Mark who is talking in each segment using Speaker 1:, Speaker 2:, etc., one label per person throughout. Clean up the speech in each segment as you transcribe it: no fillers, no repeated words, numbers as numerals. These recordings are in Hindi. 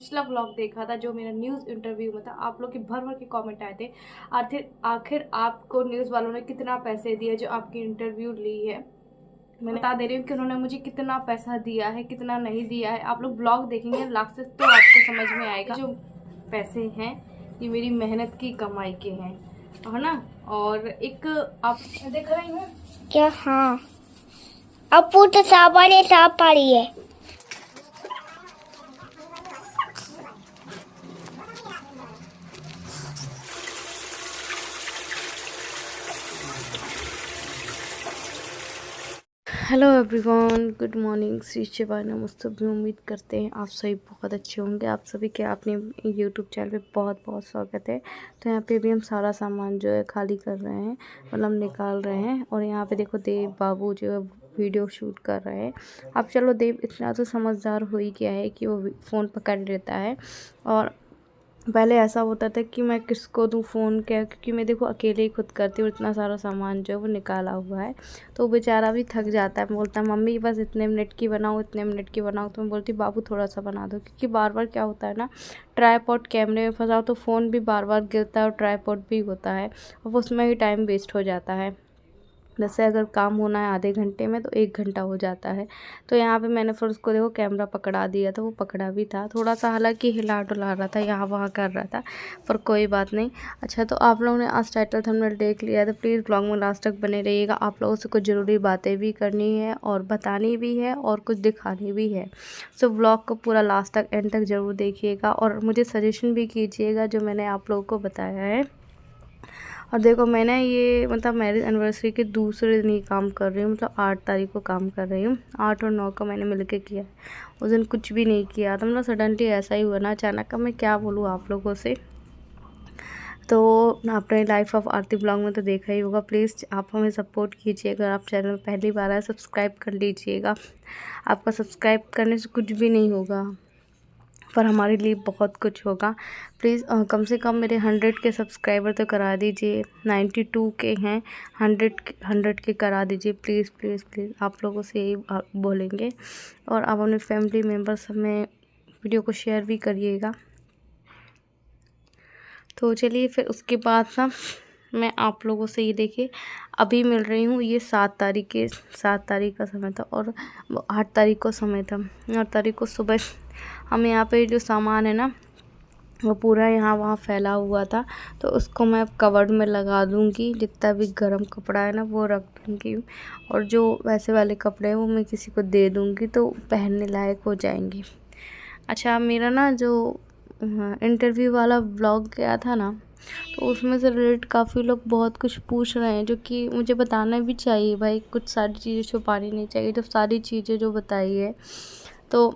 Speaker 1: पिछला व्लॉग देखा था जो मेरा न्यूज़ इंटरव्यू में था, आप लोग के भर भर के कमेंट आए थे। आखिर आखिर आपको न्यूज़ वालों ने कितना पैसे दिए जो आपकी इंटरव्यू ली है। मैं बता दे रही हूँ कि उन्होंने मुझे कितना पैसा दिया है, कितना नहीं दिया है। आप लोग ब्लॉग देखेंगे लास्ट से तो आपको समझ में आएगा। जो पैसे हैं ये मेरी मेहनत की कमाई के हैं, है ना। और एक आप देख रही हूँ
Speaker 2: क्या? हाँ, अपू तो साफ पारी है।
Speaker 3: Hello everyone, good morning. Shri शिवाय नमस्ते। भी उम्मीद करते हैं आप सभी बहुत अच्छे होंगे। आप सभी के अपने यूट्यूब चैनल पे बहुत बहुत स्वागत है। तो यहाँ पे भी हम सारा सामान जो है खाली कर रहे हैं, मतलब निकाल रहे हैं। और यहाँ पे देखो देव बाबू जो है वीडियो शूट कर रहे हैं। अब चलो देव इतना तो समझदार हो ही गया है कि वो फ़ोन पकड़ लेता है। और पहले ऐसा होता था कि मैं किसको दूँ फ़ोन क्या, क्योंकि मैं देखो अकेले ही खुद करती हूँ। इतना सारा सामान जो है वो निकाला हुआ है, तो वो बेचारा भी थक जाता है। बोलता है मम्मी बस इतने मिनट की बनाओ, इतने मिनट की बनाओ। तो मैं बोलती बाबू थोड़ा सा बना दो, क्योंकि बार बार क्या होता है ना, ट्राईपॉड कैमरे में फंसाओ तो फ़ोन भी बार बार गिरता है और ट्राईपॉड भी होता है, और उसमें ही टाइम वेस्ट हो जाता है। जैसे अगर काम होना है आधे घंटे में तो 1 घंटा हो जाता है। तो यहाँ पे मैंने फिर उसको देखो कैमरा पकड़ा दिया था, वो पकड़ा भी था। थोड़ा सा हालांकि हिला डुला रहा था, यहाँ वहाँ कर रहा था, पर कोई बात नहीं। अच्छा, तो आप लोगों ने आज टाइटल थंबनेल देख लिया है, तो प्लीज़ ब्लॉग में लास्ट तक बने रहिएगा। आप लोगों से कुछ ज़रूरी बातें भी करनी है और बतानी भी है और कुछ दिखानी भी है। सो ब्लॉग को पूरा लास्ट तक एंड तक ज़रूर देखिएगा और मुझे सजेशन भी कीजिएगा जो मैंने आप लोगों को बताया है। और देखो मैंने ये मतलब मैरिज एनिवर्सरी के दूसरे दिन ही काम कर रही हूँ, मतलब 8 तारीख को काम कर रही हूँ। 8 और 9 को मैंने मिलके किया है, उस दिन कुछ भी नहीं किया था। मतलब सडनली ऐसा ही हुआ ना अचानक। का मैं क्या बोलूँ आप लोगों से। तो आपने लाइफ ऑफ आरती ब्लॉग में तो देखा ही होगा। प्लीज़ आप हमें सपोर्ट कीजिए। अगर आप चैनल में पहली बार आए सब्सक्राइब कर लीजिएगा। आपका सब्सक्राइब करने से कुछ भी नहीं होगा, पर हमारे लिए बहुत कुछ होगा। प्लीज़ कम से कम मेरे 100 के सब्सक्राइबर तो करा दीजिए। 92 के हैं, 100 के करा दीजिए प्लीज़ प्लीज़ प्लीज़। आप लोगों से यही बोलेंगे। और आप अपने फैमिली मेम्बर्स में वीडियो को शेयर भी करिएगा। तो चलिए फिर उसके बाद ना मैं आप लोगों से ये देखिए अभी मिल रही हूँ। ये 7 तारीख का समय था और 8 तारीख को समय था। 8 तारीख को सुबह हम यहाँ पे जो सामान है ना वो पूरा यहाँ वहाँ फैला हुआ था, तो उसको मैं कवर्ड में लगा दूँगी। जितना भी गर्म कपड़ा है ना वो रख दूँगी, और जो वैसे वाले कपड़े हैं वो मैं किसी को दे दूँगी तो पहनने लायक हो जाएंगे। अच्छा, मेरा ना जो इंटरव्यू वाला ब्लॉग गया था ना, तो उसमें से रिलेटेड काफ़ी लोग बहुत कुछ पूछ रहे हैं, जो कि मुझे बताना भी चाहिए भाई। कुछ सारी चीज़ें छुपानी नहीं चाहिए, जब सारी चीज़ें जो बताई है। तो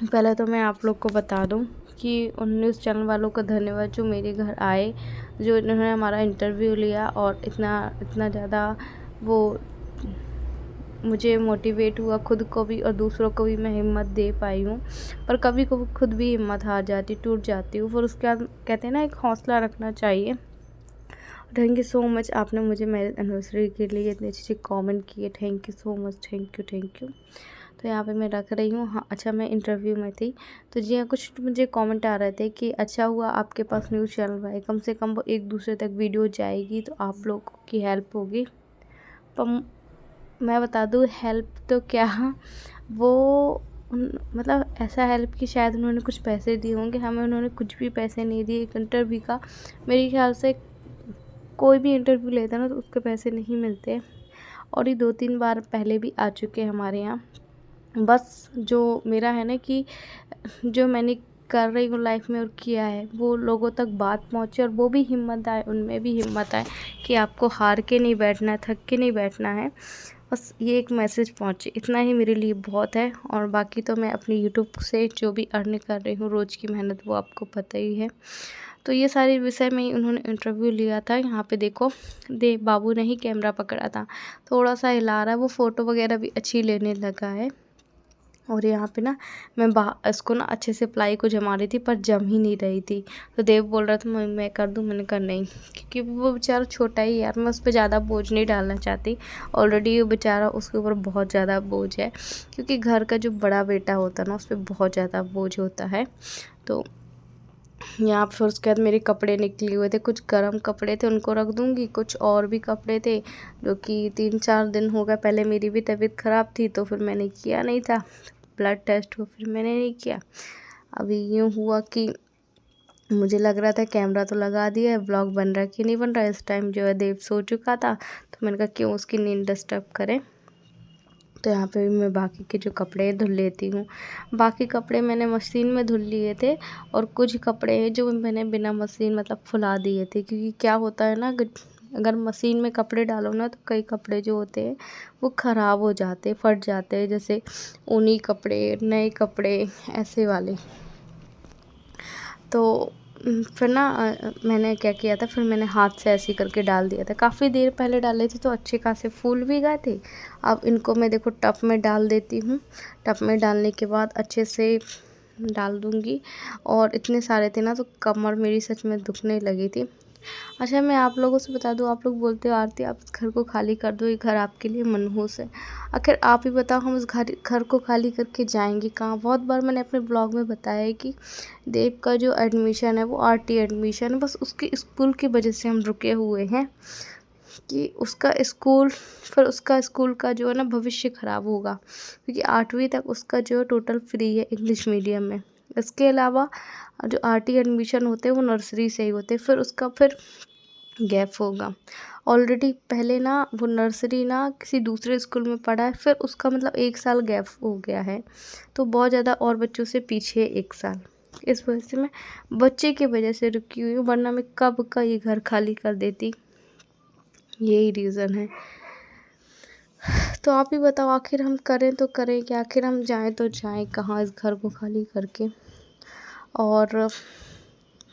Speaker 3: पहले तो मैं आप लोग को बता दूं कि उन न्यूज़ चैनल वालों का धन्यवाद जो मेरे घर आए, जो इन्होंने हमारा इंटरव्यू लिया और इतना इतना ज़्यादा वो मुझे मोटिवेट हुआ, खुद को भी और दूसरों को भी मैं हिम्मत दे पाई हूँ। पर कभी कभी खुद भी हिम्मत हार जाती, टूट जाती हूँ। फिर उसके बाद कहते हैं ना एक हौसला रखना चाहिए। थैंक यू सो मच, आपने मुझे मेरे एनिवर्सरी के लिए इतने अच्छे कमेंट किए। Thank you so much, thank you thank you. तो यहाँ पे मैं रख रही हूँ। हाँ अच्छा, मैं इंटरव्यू में थी, तो जी हाँ कुछ मुझे कमेंट आ रहे थे कि अच्छा हुआ आपके पास न्यूज़ चैनल है, कम से कम वो एक दूसरे तक वीडियो जाएगी तो आप लोगों की हेल्प होगी। पर मैं बता दूँ हेल्प तो क्या, वो मतलब ऐसा हेल्प कि शायद उन्होंने कुछ पैसे दिए होंगे, हमें उन्होंने कुछ भी पैसे नहीं दिए। एक इंटरव्यू का मेरे ख्याल से कोई भी इंटरव्यू लेता है ना तो उसके पैसे नहीं मिलते, और ये 2-3 बार पहले भी आ चुके हैं हमारे यहाँ। बस जो मेरा है ना कि जो मैंने कर रही हूँ लाइफ में और किया है वो लोगों तक बात पहुँचे, और वो भी हिम्मत आए, उनमें भी हिम्मत आए कि आपको हार के नहीं बैठना है, थक के नहीं बैठना है। बस ये एक मैसेज पहुँचे, इतना ही मेरे लिए बहुत है। और बाकी तो मैं अपनी यूट्यूब से जो भी अर्न कर रही हूँ रोज़ की मेहनत, वो आपको पता ही है। तो ये सारे विषय में उन्होंने इंटरव्यू लिया था। यहाँ पे देखो बाबू ने ही कैमरा पकड़ा था, थोड़ा सा हिला रहा है, वो फ़ोटो वगैरह भी अच्छी लेने लगा है। और यहाँ पे ना मैं इसको ना अच्छे से प्लाई को जमा रही थी पर जम ही नहीं रही थी। तो देव बोल रहा था मम्मी मैं कर दूँ, मैंने कहा नहीं, क्योंकि वो बेचारा छोटा ही है यार, मैं उस पर ज़्यादा बोझ नहीं डालना चाहती। ऑलरेडी वो बेचारा, उसके ऊपर बहुत ज़्यादा बोझ है, क्योंकि घर का जो बड़ा बेटा होता है ना उस पर बहुत ज़्यादा बोझ होता है। तो यहाँ फिर उसके बाद मेरे कपड़े निकले हुए थे, कुछ गर्म कपड़े थे उनको रख दूँगी, कुछ और भी कपड़े थे जो कि 3-4 दिन हो गए। पहले मेरी भी तबीयत ख़राब थी तो फिर मैंने किया नहीं था ब्लड टेस्ट, वो फिर मैंने नहीं किया। अभी यूँ हुआ कि मुझे लग रहा था कैमरा तो लगा दिया है, ब्लॉग बन रहा है कि नहीं बन रहा है। इस टाइम जो है देव सो चुका था, तो मैंने कहा क्यों उसकी नींद डिस्टर्ब करें। तो यहाँ पे भी मैं बाकी के जो कपड़े धुल लेती हूँ। बाकी कपड़े मैंने मशीन में धुल लिए थे, और कुछ कपड़े हैं जो मैंने बिना मशीन मतलब फुला दिए थे, क्योंकि क्या होता है ना, अगर मशीन में कपड़े डालो ना तो कई कपड़े जो होते हैं वो ख़राब हो जाते हैं, फट जाते हैं, जैसे ऊनी कपड़े, नए कपड़े, ऐसे वाले। तो फिर ना मैंने क्या किया था, फिर मैंने हाथ से ऐसे करके डाल दिया था। काफ़ी देर पहले डाले थे तो अच्छे खासे फूल भी गए थे। अब इनको मैं देखो टब में डाल देती हूँ। टब में डालने के बाद अच्छे से डाल दूँगी, और इतने सारे थे ना तो कमर मेरी सच में दुखने लगी थी। अच्छा, मैं आप लोगों से बता दूँ, आप लोग बोलते हो आरती आप इस घर को खाली कर दो, ये घर आपके लिए मनहूस है। आखिर आप ही बताओ हम इस घर को खाली करके जाएंगे कहाँ। बहुत बार मैंने अपने ब्लॉग में बताया है कि देव का जो एडमिशन है वो आरटी एडमिशन है, बस उसके स्कूल की वजह से हम रुके हुए हैं कि उसका स्कूल का जो है ना भविष्य ख़राब होगा, क्योंकि 8वीं तक उसका जो है टोटल फ्री है इंग्लिश मीडियम में। इसके अलावा जो आरटी एडमिशन होते हैं वो नर्सरी से ही होते हैं, फिर गैप होगा। ऑलरेडी पहले ना वो नर्सरी ना किसी दूसरे स्कूल में पढ़ा है, फिर उसका मतलब 1 साल गैप हो गया है, तो बहुत ज़्यादा और बच्चों से पीछे 1 साल। इस वजह से मैं बच्चे की वजह से रुकी हुई हूँ, वरना मैं कब का ये घर खाली कर देती। यही रीज़न है। तो आप ही बताओ आखिर हम करें तो करें क्या, आखिर हम जाएं तो जाएं कहाँ इस घर को खाली करके। और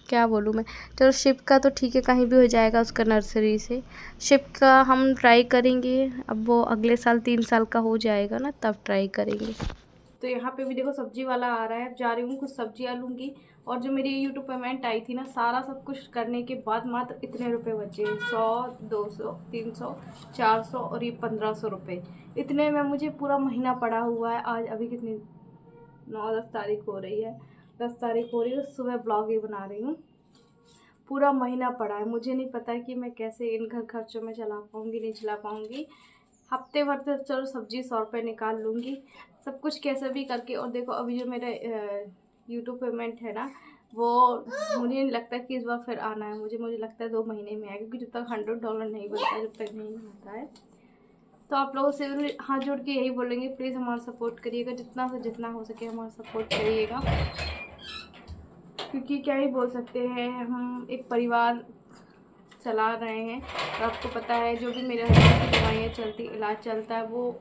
Speaker 3: क्या बोलूँ मैं, चलो शिप का तो ठीक है, कहीं भी हो जाएगा उसका नर्सरी से। शिप का हम ट्राई करेंगे, अब वो अगले साल 3 साल का हो जाएगा ना तब ट्राई करेंगे।
Speaker 1: तो यहाँ पे भी देखो सब्जी वाला आ रहा है, जा रही हूँ कुछ सब्जियाँ लूँगी। और जो मेरी यूट्यूब पेमेंट आई थी ना, सारा सब कुछ करने के बाद मात्र इतने रुपए बचे, 100, 200, 300, 400 और ये 1500 रुपये। इतने में मुझे पूरा महीना पड़ा हुआ है। आज अभी कितनी 9-10 तारीख हो रही है, 10 तारीख हो रही है, सुबह ब्लॉग ही बना रही हूँ। पूरा महीना पड़ा है, मुझे नहीं पता कि मैं कैसे इन घर खर्चों में चला पाऊँगी, नहीं चला पाऊँगी। हफ्ते भर तो चलो सब्जी 100 रुपये निकाल लूँगी, सब कुछ कैसे भी करके। और देखो अभी जो मेरा यूट्यूब पेमेंट है ना, वो मुझे नहीं लगता कि इस बार फिर आना है। मुझे लगता है 2 महीने में आएगा, क्योंकि जब तक $100 नहीं बनता है, जब तक नहीं होता है। तो आप लोगों से हाथ जोड़ के यही बोलेंगे, प्लीज़ हमारा सपोर्ट करिएगा, जितना से जितना हो सके हमारा सपोर्ट करिएगा, क्योंकि क्या ही बोल सकते हैं, हम एक परिवार चला रहे हैं। तो आपको पता है जो भी मेरे हस्बैंड की दवाइयाँ चलती, इलाज चलता है, वो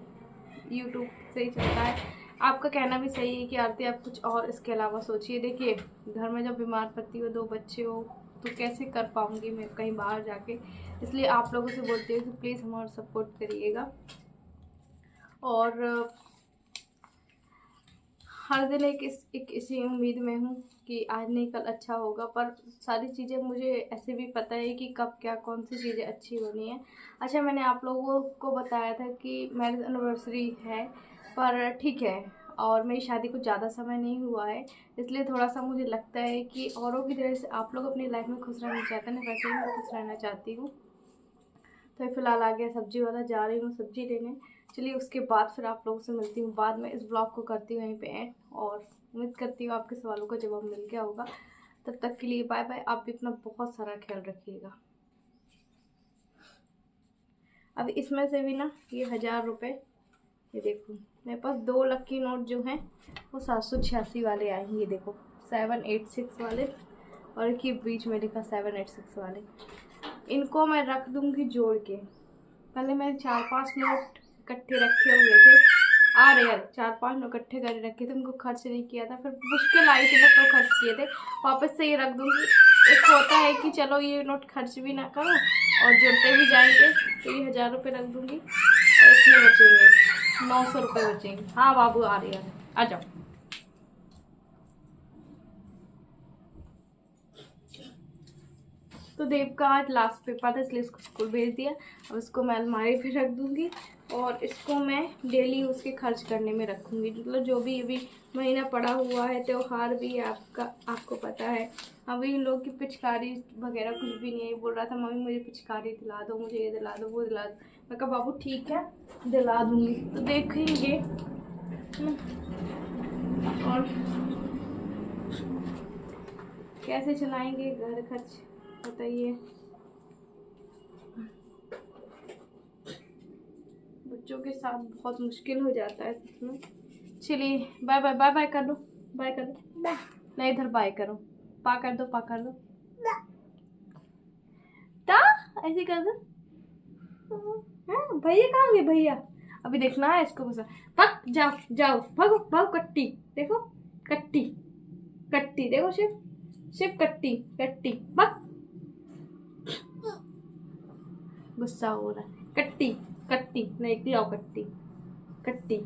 Speaker 1: यूट्यूब से ही चलता है। आपका कहना भी सही है कि आरती आप कुछ और इसके अलावा सोचिए। देखिए घर में जब बीमार पड़ती हो, 2 बच्चे हो, तो कैसे कर पाऊँगी मैं कहीं बाहर जाके। इसलिए आप लोगों से बोलती हूँ कि प्लीज़ हमारा सपोर्ट करिएगा। और हर दिन एक इसी उम्मीद में हूँ कि आज नहीं कल अच्छा होगा, पर सारी चीज़ें मुझे ऐसे भी पता है कि कब क्या कौन सी चीज़ें अच्छी होनी है। अच्छा, मैंने आप लोगों को बताया था कि मैरिज एनिवर्सरी है, पर ठीक है, और मेरी शादी को ज़्यादा समय नहीं हुआ है, इसलिए थोड़ा सा मुझे लगता है कि औरों की तरह से आप लोग अपनी लाइफ में खुश रहना चाहते हैं ना, वैसे ही मैं खुश रहना चाहती हूँ। तो फिलहाल आ गया सब्जी वाला, जा रही हूँ सब्जी लेने। चलिए उसके बाद फिर आप लोगों से मिलती हूँ बाद में। इस ब्लॉग को करती हूँ यहीं पे एंड, और उम्मीद करती हूँ आपके सवालों का जवाब मिल गया होगा। तब तक के लिए बाय बाय। आप भी अपना बहुत सारा ख्याल रखिएगा। अब इसमें से भी ना ये 1000 रुपये, ये देखो मेरे पास 2 लक्की नोट जो हैं वो 786 वाले आए हैं। ये देखो 786 वाले, और एक ये बीच में लिखा 786 वाले। इनको मैं रख दूँगी जोड़ के। पहले मैंने 4-5 नोट इकट्ठे रखे हुए थे, आ रहे हैं 4-5 नोट इकट्ठे कर रखे थे, उनको खर्च नहीं किया था, फिर मुश्किल आई थी तो खर्च किए थे। वापस से ये रख दूँगी। एक होता है कि चलो ये नोट खर्च भी ना करो और जुड़ते भी जाएंगे, तो ये 1000 रुपये रख दूँगी, और इसमें बचेंगे 900 रुपये बचेंगे। हाँ बाबू आ रही है। आ जाओ। तो देव का आज लास्ट पेपर था इसलिए इसको स्कूल भेज दिया। अब इसको मैं अलमारी पे रख दूंगी और इसको मैं डेली उसके खर्च करने में रखूंगी। मतलब जो भी अभी महीना पड़ा हुआ है, त्योहार भी है आपको पता है। अभी इन लोग की पिचकारी वगैरह कुछ भी नहीं है। बोल रहा था मम्मी मुझे पिचकारी दिला दो, मुझे ये दिला दो, वो दिला दो। मैं कहा बाबू ठीक है दिला दूंगी। तो देखेंगे और कैसे चलाएंगे घर खर्च बताइए। बच्चों के साथ बहुत मुश्किल हो जाता है सच में। चलिए बाय बाय, बाय बाय कर दो, बाय कर दो। नहीं इधर बाय करो, पा कर दो, पा कर दो, ता ऐसे कर दो। हाँ भैया कहाँ गए भैया? अभी देखना है इसको बस। पक जाओ जाओ, भागो भागो। कट्टी देखो, कट्टी कट्टी देखो, शिव शिव कट्टी कट्टी। पक गुस्सा हो रहा है। कट्टी कट्टी नहीं, लाओ कट्टी कट्टी।